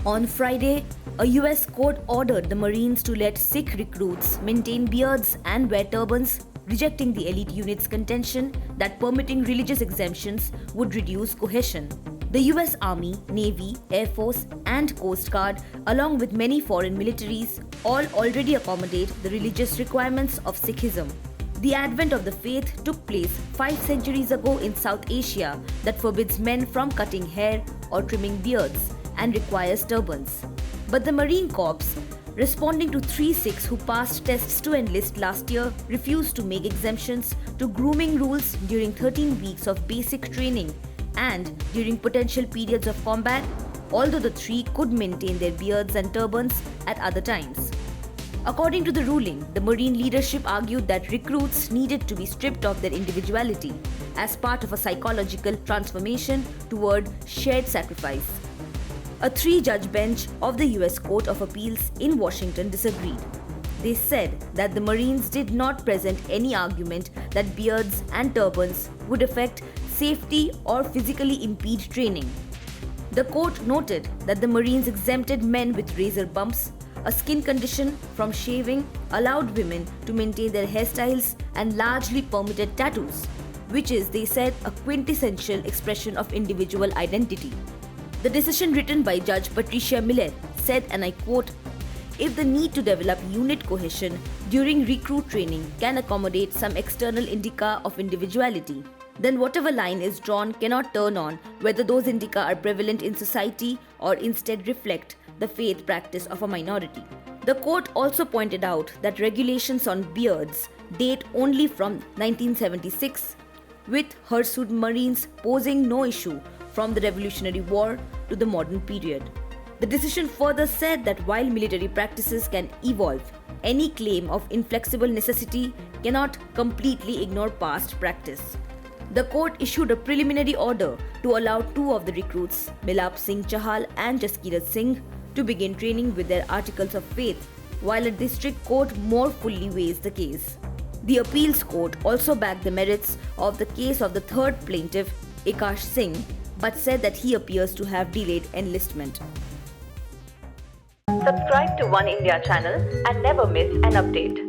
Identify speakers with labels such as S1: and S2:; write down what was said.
S1: On Friday, a US court ordered the Marines to let Sikh recruits maintain beards and wear turbans, rejecting the elite unit's contention that permitting religious exemptions would reduce cohesion. The US Army, Navy, Air Force, and Coast Guard, along with many foreign militaries, all already accommodate the religious requirements of Sikhism. The advent of the faith took place 5 centuries ago in South Asia that forbids men from cutting hair or trimming beards and requires turbans. But the Marine Corps, responding to 3 Sikhs who passed tests to enlist last year, refused to make exemptions to grooming rules during 13 weeks of basic training and during potential periods of combat, although the 3 could maintain their beards and turbans at other times. According to the ruling, the Marine leadership argued that recruits needed to be stripped of their individuality as part of a psychological transformation toward shared sacrifice. A 3-judge bench of the US Court of Appeals in Washington disagreed. They said that the Marines did not present any argument that beards and turbans would affect safety or physically impede training. The court noted that the Marines exempted men with razor bumps, a skin condition, from shaving, allowed women to maintain their hairstyles, and largely permitted tattoos, which is, they said, a quintessential expression of individual identity. The decision, written by Judge Patricia Miller, said, and I quote, "If the need to develop unit cohesion during recruit training can accommodate some external indica of individuality, then whatever line is drawn cannot turn on whether those indica are prevalent in society or instead reflect the faith practice of a minority." The court also pointed out that regulations on beards date only from 1976, with hirsute Marines posing no issue from the Revolutionary War to the modern period. The decision further said that while military practices can evolve, any claim of inflexible necessity cannot completely ignore past practice. The court issued a preliminary order to allow 2 of the recruits, Milap Singh Chahal and Jaskirat Singh, to begin training with their articles of faith, while a district court more fully weighs the case. The appeals court also backed the merits of the case of the 3rd plaintiff, Akash Singh, but said that he appears to have delayed enlistment.
S2: Subscribe to One India channel and never miss an update.